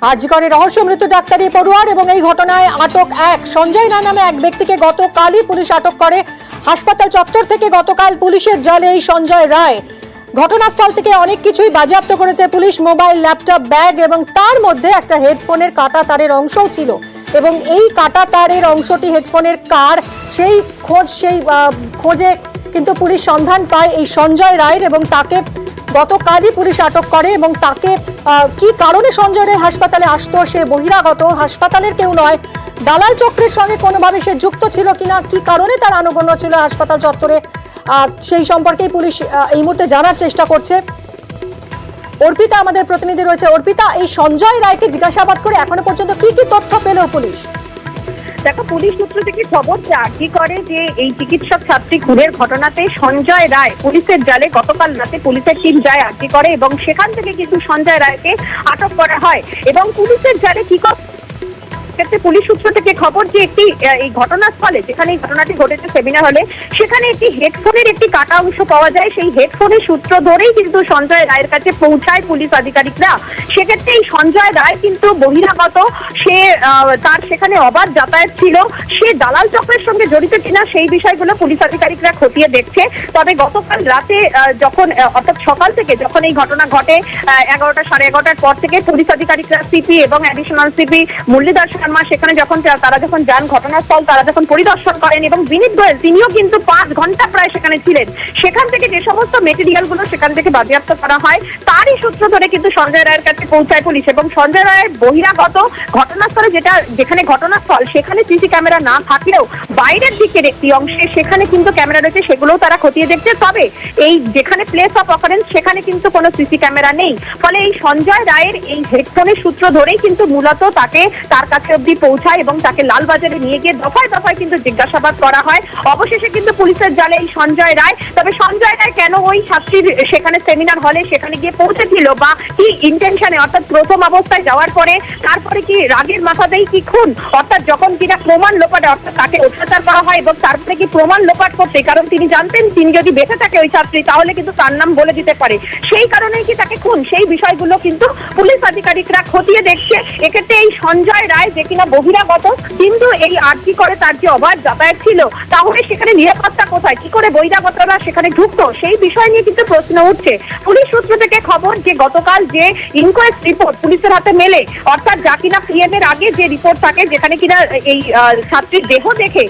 আরজি করে রহস্য মৃত্যু ডাক্তারি পড়ুয়ার এবং এই ঘটনায় আটক এক সঞ্জয় রায় নামে এক ব্যক্তিকে গতকালই পুলিশ আটক করে। হাসপাতাল চত্বর থেকে গতকাল পুলিশের জালে এই সঞ্জয় রায়। ঘটনাস্থল থেকে অনেক কিছুই বাজেয়াপ্ত করেছে পুলিশ, মোবাইল, ল্যাপটপ, ব্যাগ এবং তার মধ্যে একটা হেডফোনের কাটা তারের অংশও ছিল এবং এই কাটা তারের অংশটি হেডফোনের কার সেই খোঁজে কিন্তু পুলিশ সন্ধান পায় এই সঞ্জয় রায়ের এবং তাকে গতকালই পুলিশ আটক করে। এবং তাকে কি কারণে সঞ্জয় রায় হাসপাতালে আসতো, সে বহিরাগত, হাসপাতালের কেউ নয়, দালাল চক্রের সঙ্গে কোনোভাবে সে যুক্ত ছিল কিনা, কি কারণে তার আনুগত্য ছিল হাসপাতাল চত্বরে, সেই সম্পর্কেই পুলিশ এই মুহূর্তে জানার চেষ্টা করছে। অর্পিতা আমাদের প্রতিনিধি রয়েছে। অর্পিতা, এই সঞ্জয় রায়কে জিজ্ঞাসাবাদ করে এখনো পর্যন্ত কি কি তথ্য পেল পুলিশ? দেখো, পুলিশ সূত্র থেকে খবর আরজি করে যে এই চিকিৎসক ছাত্রী খুনের ঘটনাতে সঞ্জয় রায় পুলিশের জালে গতকাল রাতে পুলিশের টিম যায় আরজি করে এবং সেখান থেকে কিন্তু সঞ্জয় রায়কে আটক করা হয়। এবং পুলিশের জালে কি পুলিশ সূত্র থেকে খবর যে একটি এই ঘটনাস্থলে যেখানে এই ঘটনাটি ঘটেছে সেমিনার হলে, সেখানে একটি হেডফোনের একটি কাটা অংশ পাওয়া যায়। সেই হেডফোনের সূত্র ধরেই কিন্তু সঞ্জয় রায়ের কাছে পৌঁছায় পুলিশ আধিকারিকরা। সেক্ষেত্রে এই সঞ্জয় রায় কিন্তু বহিরাগত, সে তার সেখানে অবাধ যাতায়াত ছিল, সে দালাল চক্রের সঙ্গে জড়িত কিনা সেই বিষয়গুলো পুলিশ আধিকারিকরা খতিয়ে দেখছে। তবে গতকাল রাতে যখন অর্থাৎ সকাল থেকে যখন এই ঘটনা ঘটে 11টা সাড়ে 11টার পর থেকে পুলিশ আধিকারিকরা সিপি এবং অ্যাডিশনাল সিপি মুরলীধর শর্মা সেখানে তারা যখন যান ঘটনাস্থল, তারা যখন পরিদর্শন করেন এবং বিনীত গোয়েল তিনিও কিন্তু 5 ঘন্টা প্রায় সেখানে ছিলেন। সেখান থেকে যে সমস্ত মেটেরিয়াল গুলো সেখান থেকে বাজেয়াপ্ত করা হয় তারই সূত্র ধরে কিন্তু সঞ্জয় রায়ের কাছে পৌঁছায় পুলিশ। এবং সঞ্জয় রায়ের বহিরাগত ঘটনাস্থলে যেখানে ঘটনাস্থল সেখানে সিসি ক্যামেরা না থাকলেও বাইরের দিকের একটি অংশে সেখানে কিন্তু ক্যামেরা রয়েছে, সেগুলোও তারা খতিয়ে দেখছে। তবে এই যেখানে প্লেস অফ অকারেন্স সেখানে কিন্তু কোনো সিসি ক্যামেরা নেই। ফলে এই সঞ্জয় রায়ের এই হেডফোনের সূত্র ধরেই কিন্তু মূলত তাকে তার কাছে অব্দি পৌঁছায় এবং তাকে লালবাজারে নিয়ে গিয়ে দফায় দফায় কিন্তু জিজ্ঞাসাবাদ করা হয়। অবশেষে কিন্তু পুলিশের জালে এই সঞ্জয় রায়। তবে সঞ্জয় রায় কেন ওই ছাত্রীর সেখানে সেমিনার হলে সেখানে গিয়ে পৌঁছেছিল বা কি ইন্টেনশনে, অর্থাৎ প্রথম অবস্থায় যাওয়ার পরে তারপরে কি রাগের মাথাতেই কি খুন, অর্থাৎ যখন কিনা প্রমাণ লোপাটে, অর্থাৎ তাকে অত্যাচার করা হয় এবং তারপরে কি প্রমাণ লোপাট করতে, কারণ তিনি জানতেন তিনি যদি বেঁচে থাকে ওই ছাত্রী তাহলে কিন্তু তার নাম বলে দিতে পারে, সেই কারণেই কি তাকে খুন, সেই বিষয়গুলো কিন্তু পুলিশ আধিকারিকরা খতিয়ে দেখছে। এক্ষেত্রে এই সঞ্জয় রায় যে কিনা বহিরাগত কিন্তু এই আরজি করে তার যে অবাধ যাতায়াত ছিল, তাহলে সেখানে নিরাপত্তা কোথায়, কি করে বহিরাগতরা সেখানে ঢুকতো, সেই বিষয় নিয়ে কিন্তু প্রশ্ন উঠছে। পুলিশ সূত্র থেকে খবর যে গতকাল যে ইনকোয়েস্ট রিপোর্ট পুলিশের হাতে মেলে, অর্থাৎ যা কিনা পিএম এর আগে যে রিপোর্ট থাকে যেখানে কিনা এই ছাত্রীর দেহ দেখে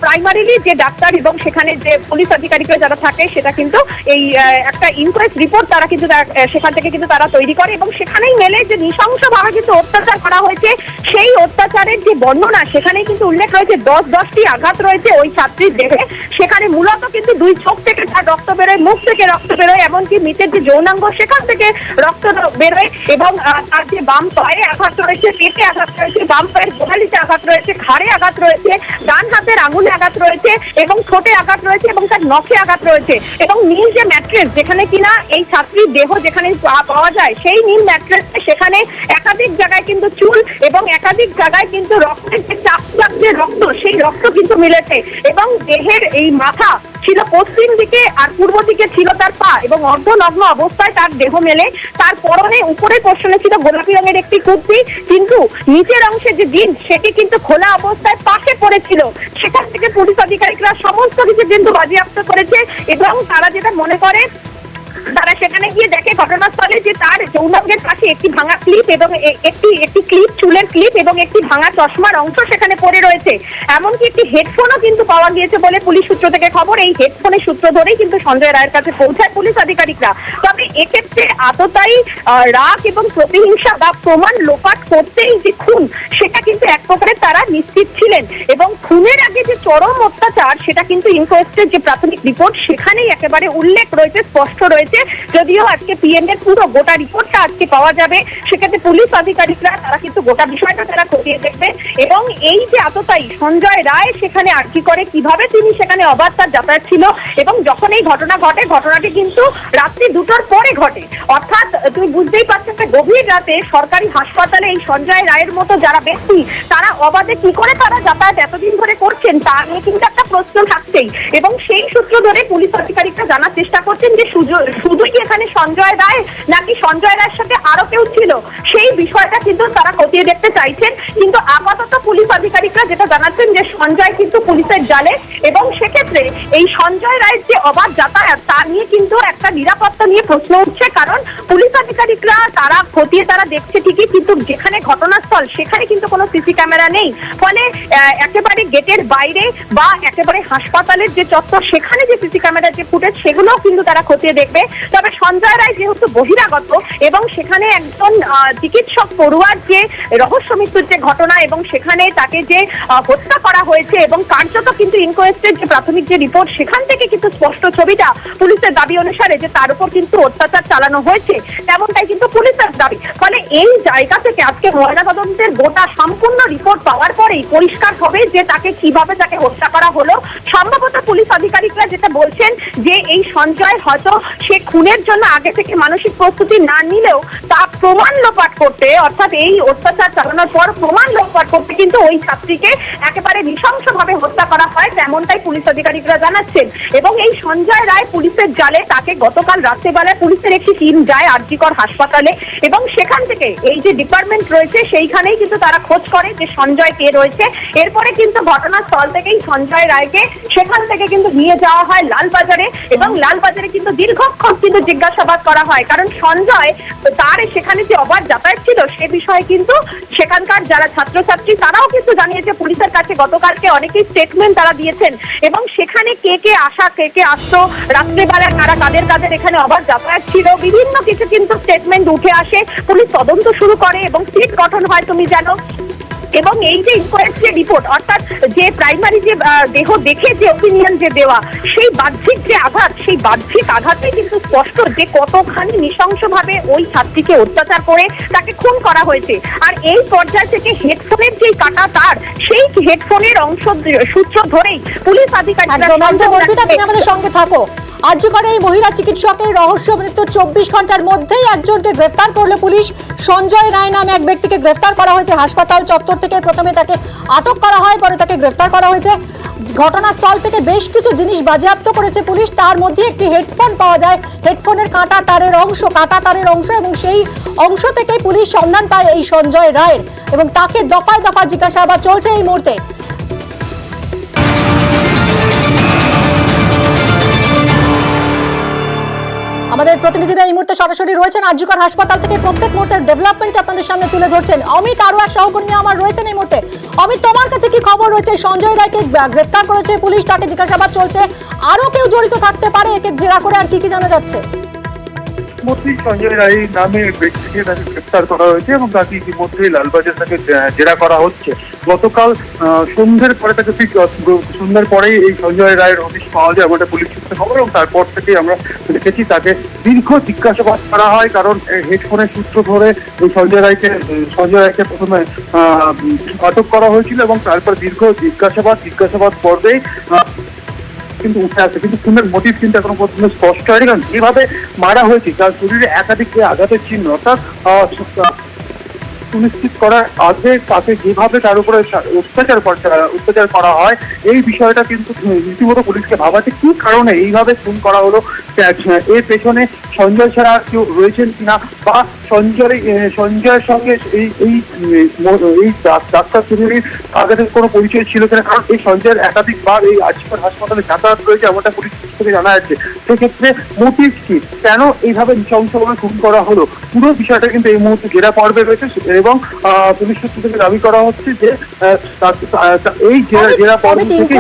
প্রাইমারিলি যে ডাক্তার এবং সেখানে যে পুলিশ আধিকারিকরা যারা থাকে সেটা কিন্তু এই একটা ইনকোয়েস্ট রিপোর্ট তারা কিন্তু সেখান থেকে কিন্তু তারা তৈরি করে এবং সেখানেই মেলে যে নৃশংসভাবে কিন্তু অত্যাচার করা হয়েছে। সেই অত্যাচারের যে বর্ণনা সেখানেই কিন্তু উল্লেখ রয়েছে 10টি আঘাত রয়েছে ওই ছাত্রীর দেহে। সেখানে মূলত কিন্তু 2 চোখ থেকে তার রক্ত বেরোয়, মুখ থেকে রক্ত বেরোয়, এমনকি মৃতের যে যৌনাঙ্গ সেখান থেকে রক্ত বেরোয় এবং তার যে বাম পায়ে আঘাত রয়েছে, পেটে আঘাত রয়েছে, বাম পায়ের গোড়ালিতে আঘাত রয়েছে, ঘাড়ে আঘাত রয়েছে, ডান হাতের আঙুলে আঘাত রয়েছে এবং ঠোঁটে আঘাত রয়েছে এবং তার নখে আঘাত রয়েছে। এবং নীল যে ম্যাট্রেস যেখানে কিনা এই ছাত্রীর দেহ যেখানে পাওয়া যায়, সেই নীল ম্যাট্রেস সেখানে একাধিক জায়গায় কিন্তু চুল এবং একাধিক জায়গায় কিন্তু রক্তের যে চাপ যে রক্ত, সেই রক্ত কিন্তু মিলেছে। এবং দেহের এই মাথা ছিল পশ্চিম দিকে আর পূর্ব দিকে ছিল তার পা এবং অর্ধনগ্ন অবস্থায় তার দেহ মেলে। তার পরনে উপরের পোর্শনে ছিল গোলাপি রঙের একটি কুর্তি, কিন্তু নিচের অংশে যে জিন্স সেটি কিন্তু খোলা অবস্থায় পাশে পড়েছিল। সেখান থেকে পুলিশ আধিকারিকরা সমস্ত কিছু কিন্তু বাজেয়াপ্ত করেছে এবং তারা যেটা মনে করে, তারা সেখানে গিয়ে দেখে ঘটনাস্থলে যে তার যৌনাঙ্গের পাশে একটি ভাঙা ক্লিপ এবং একটি ক্লিপ, চুলের ক্লিপ এবং একটি ভাঙা চশমার অংশ সেখানে পড়ে রয়েছে। এমনকি একটি হেডফোনও কিন্তু পাওয়া গিয়েছে বলে পুলিশ সূত্র থেকে খবর। এই হেডফোনের সূত্র ধরেই কিন্তু সঞ্জয় রায়ের কাছে পৌঁছায় পুলিশ আধিকারিকরা। তবে এক্ষেত্রে আততায়ী রাগ এবং প্রতিহিংসা বা প্রমাণ লোপাট করতেই যে খুন, সেটা কিন্তু এক প্রকারের তারা নিশ্চিত ছিলেন। এবং খুনের আগে যে চরম অত্যাচার সেটা কিন্তু ইনকোয়েস্টের যে প্রাথমিক রিপোর্ট সেখানেই একেবারে উল্লেখ রয়েছে, স্পষ্ট রয়েছে। যদিও আজকে পিএম এর পুরো গোটা রিপোর্টটা আজকে পাওয়া যাবে, সেক্ষেত্রে পুলিশ আধিকারিকরা তারা কিন্তু গোটা বিষয়টা তারা খতিয়ে দেখবে। এবং এই যে আততায়ী সঞ্জয় রায় সেখানে আরজি করে কিভাবে তিনি সেখানে অবাধ তার যাতায়াত ছিল এবং যখন এই ঘটনা ঘটে, ঘটনাটি কিন্তু রাত্রি 2টোর পরে ঘটে। অর্থাৎ তুমি বুঝতেই পারছো যে গভীর রাতে সরকারি হাসপাতালে এই সঞ্জয় রায়ের মতো যারা ব্যক্তি তারা অবাধে কি করে তারা যাতায়াত এতদিন ধরে করছেন তা নিয়ে কিন্তু একটা প্রশ্ন থাকছেই। এবং সেই সূত্র ধরে পুলিশ আধিকারিকরা জানার চেষ্টা করছেন যে শুধুই এখানে সঞ্জয় রায় নাকি সঞ্জয় রায়ের সাথে আরো কেউ ছিল, সেই বিষয়টা কিন্তু তারা খতিয়ে দেখতে চাইছেন। কিন্তু আপাতত পুলিশ আধিকারিকরা যেটা জানাচ্ছেন যে সঞ্জয় কিন্তু পুলিশের জালে, এবং সেক্ষেত্রে এই সঞ্জয় রায়ের যে অবাধ যাতায়াত তা নিয়ে কিন্তু একটা নিরাপত্তা নিয়ে প্রশ্ন উঠছে। কারণ পুলিশ আধিকারিকরা তারা খতিয়ে তারা দেখছে ঠিকই, কিন্তু যেখানে ঘটনাস্থল সেখানে কিন্তু কোনো সিসি ক্যামেরা নেই। ফলে একেবারে গেটের বাইরে বা একেবারে হাসপাতালের যে চত্বর সেখানে যে সিসি ক্যামেরার যে ফুটেজ সেগুলোও কিন্তু তারা খতিয়ে দেখবে। তবে সঞ্জয় রায় যেহেতু বহিরাগত এবং সেখানে একজন চিকিৎসক পড়ুয়ার যে রহস্য মৃত্যুর যে ঘটনা এবং সেখানে তাকে যে হত্যা করা হয়েছে এবং কার্যত কিন্তু ইনকোয়েস্টের যে প্রাথমিক যে রিপোর্ট সেখান থেকে কিন্তু স্পষ্ট ছবিটা পুলিশের দাবি অনুসারে যে তার উপর কিন্তু অত্যাচার চালানো হয়েছে, তেমনটাই কিন্তু পুলিশের দাবি। ফলে এই জায়গা থেকে আজকে ময়নাতদন্তের গোটা সম্পূর্ণ রিপোর্ট পাওয়ার পরেই পরিষ্কার হবে যে তাকে কিভাবে তাকে হত্যা করা হলো। সম্ভবত পুলিশ আধিকারিকরা যেটা বলছেন যে এই সঞ্জয় হয়তো সে খুনের জন্য আগে থেকে মানসিক প্রস্তুতি না নিলেও তা প্রমাণ লোপাট করতে, অর্থাৎ এই অত্যাচার চালানোর পর প্রমাণ লোপাট করতে কিন্তু ওই ছাত্রীকে একেবারে নৃশংসভাবে হত্যা করা হয়, তেমনটাই পুলিশ আধিকারিকরা জানাচ্ছেন। এবং এই সঞ্জয় রায় পুলিশের জালে, তাকে গতকাল রাত্রেবেলায় পুলিশের একটি টিম যায় আরজিকর হাসপাতালে এবং সেখান থেকে এই যে ডিপার্টমেন্ট রয়েছে সেইখানেই কিন্তু তারা খোঁজ করে যে সঞ্জয় কে রয়েছে। এরপরে কিন্তু ঘটনাস্থল থেকেই সঞ্জয় রায়কে সেখান থেকে কিন্তু নিয়ে যাওয়া হয় লালবাজারে, এবং লালবাজারে কিন্তু দীর্ঘক্ষণ কিন্তু জিজ্ঞাসাবাদ করা হয়। কারণ সঞ্জয় তার সেখানে যে অবাধ যাতায়াত ছিল সে বিষয়ে কিন্তু সেখানকার যারা ছাত্রছাত্রী তারাও কিন্তু জানিয়েছে পুলিশের কাছে, গতকালকে অনেকেই স্টেটমেন্ট তারা দিয়েছেন। এবং সেখানে কে কে আসা কে কে আসতো, রাত্রেবেলায় কারা কাদের কাদের এখানে অবাধ যাতায়াত ছিল, বিভিন্ন কিছু কিন্তু স্টেটমেন্ট উঠে আসে। পুলিশ তদন্ত শুরু করে এবং সিট গঠন হয় তুমি জানো। এবং এই যে ইনকোয়েস্টের রিপোর্ট, অর্থাৎ যে প্রাইমারি যে দেহ দেখে যে ওপিনিয়ন যে দেওয়া, সেই বাহ্যিক যে আঘাত, সেই বাহ্যিক আঘাতে কিন্তু স্পষ্ট যে কতখানি নৃশংসভাবে ওই ছাত্রীকে অত্যাচার করে তাকে খুন করা হয়েছে। আর এই পর্যায় থেকে হেডফোনের যে কাটা তার, সেই হেডফোনের অংশ সূত্র ধরেই পুলিশ আধিকারিকরা তুমি আমাদের সঙ্গে থাকো। আরজিকরে এই মহিলা চিকিৎসকের রহস্য মৃত্যুর 24 ঘন্টার মধ্যেই একজনকে গ্রেফতার করলো পুলিশ। সঞ্জয় রায় নামে এক ব্যক্তিকে গ্রেফতার করা হয়েছে হাসপাতাল চত্বর থেকে। প্রথমে তাকে আটক করা হয়, পরে তাকে গ্রেফতার করা হয়েছে। ঘটনাস্থল থেকে বেশ কিছু জিনিস বাজেয়াপ্ত করেছে পুলিশ, তার মধ্যে একটি হেডফোন পাওয়া যায়, হেডফোনের কাটা তারের অংশ, এবং সেই অংশ থেকে পুলিশ সন্ধান পায় এই সঞ্জয় রায়ের, এবং তাকে দফায় দফা জিজ্ঞাসাবাদ চলছে এই মুহূর্তে। আমাদের প্রতিনিধিরা এই মুহূর্তে সরাসরি রয়েছেন আরজিকর হাসপাতাল থেকে, প্রত্যেক মুহূর্তের ডেভেলপমেন্ট আপনাদের সামনে তুলে ধরছেন। অমিত আরো এক সহকর্মী আমার রয়েছেন এই মুহূর্তে। অমিত, তোমার কাছে কি খবর রয়েছে? সঞ্জয় রায়কে গ্রেফতার করেছে পুলিশ, তাকে জিজ্ঞাসাবাদ চলছে, আরো কেউ জড়িত থাকতে পারে একে জেরা করে, আর কি কি জানা যাচ্ছে? সঞ্জয় রায় নামে ব্যক্তিকে তাকে গ্রেফতার করা হয়েছে এবং তাকে ইতিমধ্যে লালবাজার তাকে জেরা করা হচ্ছে। গতকাল সন্ধ্যের পরে তাকে সন্ধ্যার পরেই এই সঞ্জয় রায়ের অফিস পাওয়া যায় এমনটা পুলিশ সূত্রে খবর, এবং তারপর থেকে আমরা দেখেছি তাকে দীর্ঘ জিজ্ঞাসাবাদ করা হয়। কারণ হেডফোনের সূত্র ধরে এই সঞ্জয় রায়কে প্রথমে আটক করা হয়েছিল এবং তারপর দীর্ঘ জিজ্ঞাসাবাদ পর্বেই কিন্তু উঠে আসে, কিন্তু খুনের মোটিভ কিন্তু এখনো পর্যন্ত স্পষ্ট হয়নি। কারণ যেভাবে মারা হয়েছে তার শরীরে একাধিক আঘাতের চিহ্ন, অর্থাৎ সুনিশ্চিত করার আগে তাকে যেভাবে তার উপরে অত্যাচার করা হয়, এই বিষয়টা কিন্তু রীতিমতো পুলিশকে ভাবাচ্ছে কি কারণে এইভাবে খুন করা হলো, এর পেছনে সঞ্জয় ছাড়া কেউ রয়েছেন কিনা, বা সঞ্জয়ের সঙ্গে এই ডাক্তার চৌধুরীর আঘাতের কোনো পরিচয় ছিল কিনা। কারণ এই সঞ্জয়ের একাধিকবার এই আরজিকর হাসপাতালে যাতায়াত রয়েছে এমনটা পুলিশ থেকে জানা যাচ্ছে। সেক্ষেত্রে মোটিভ কি, কেন এইভাবে নৃশংসভাবে খুন করা হলো, পুরো বিষয়টা কিন্তু এই মুহূর্তে জেরা পর্বে রয়েছে। এবং পুলিশ সূত্র থেকে দাবি করা হচ্ছে যে এই জেরা পর্বে থেকে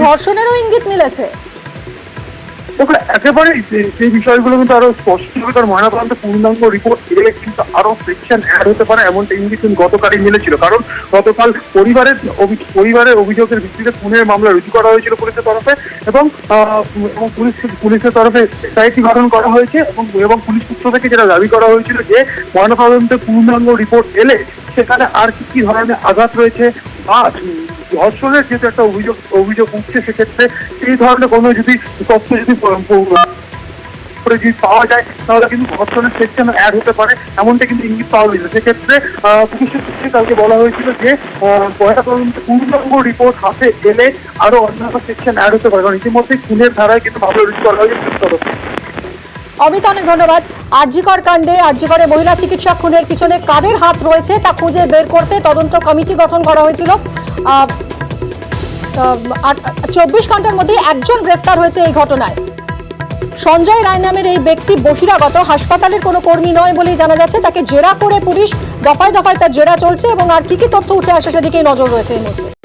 ধর্ষণেরও ইঙ্গিত মিলেছে। একেবারে সেই বিষয়গুলো কিন্তু আরো স্পষ্ট হবে, কারণ ময়নাতদন্তের পূর্ণাঙ্গ রিপোর্ট এলে কিন্তু আরো সেকশন অ্যাড হতে পারে এমনটা ইঙ্গিত কিন্তু গতকালই মিলেছিল। কারণ গতকাল পরিবারের অভিযোগের ভিত্তিতে খুনের মামলা রুজু করা হয়েছিল পুলিশের তরফে, এবং পুলিশের তরফে এসআইটি গঠন করা হয়েছে, এবং পুলিশ সূত্র থেকে যেটা দাবি করা হয়েছিল যে ময়নাতদন্তের পূর্ণাঙ্গ রিপোর্ট এলে সেখানে আর কি ধরনের আঘাত রয়েছে বা ধর্ষণের যেহেতু একটা অভিযোগ উঠছে, সেক্ষেত্রে সেই ধরনের কোনো যদি তথ্য যদি করে যদি পাওয়া যায় তাহলে কিন্তু ধর্ষণের সেকশন অ্যাড হতে পারে, এমনটা কিন্তু ইঙ্গিত পাওয়া গেছে। সেক্ষেত্রে পুলিশের পক্ষে কালকে বলা হয়েছিল যে ময়নাতদন্ত পূর্ণাঙ্গ রিপোর্ট হাতে এলে আরো অন্যান্য সেকশন অ্যাড হতে পারে, কারণ ইতিমধ্যে খুনের ধারায় কিন্তু মামলা রুজু করা হয়েছে পুলিশ তরফে। অমিত, অনেক ধন্যবাদ। আরজিকর কাণ্ডে আরজিকরে মহিলা চিকিৎসক খুনের পিছনে কাদের হাত রয়েছে তা খুঁজে বের করতে তদন্ত কমিটি গঠন করা হয়েছিল। 24 ঘন্টার মধ্যে একজন গ্রেফতার হয়েছে এই ঘটনায়। সঞ্জয় রায় নামের এই ব্যক্তি বহিরাগত, হাসপাতালের কোনো কর্মী নয় বলেই জানা যাচ্ছে। তাকে জেরা করে পুলিশ দফায় দফায় তার জেরা চলছে এবং আর কি তথ্য উঠে আসে সেদিকেই নজর রয়েছে এই মুহূর্তে।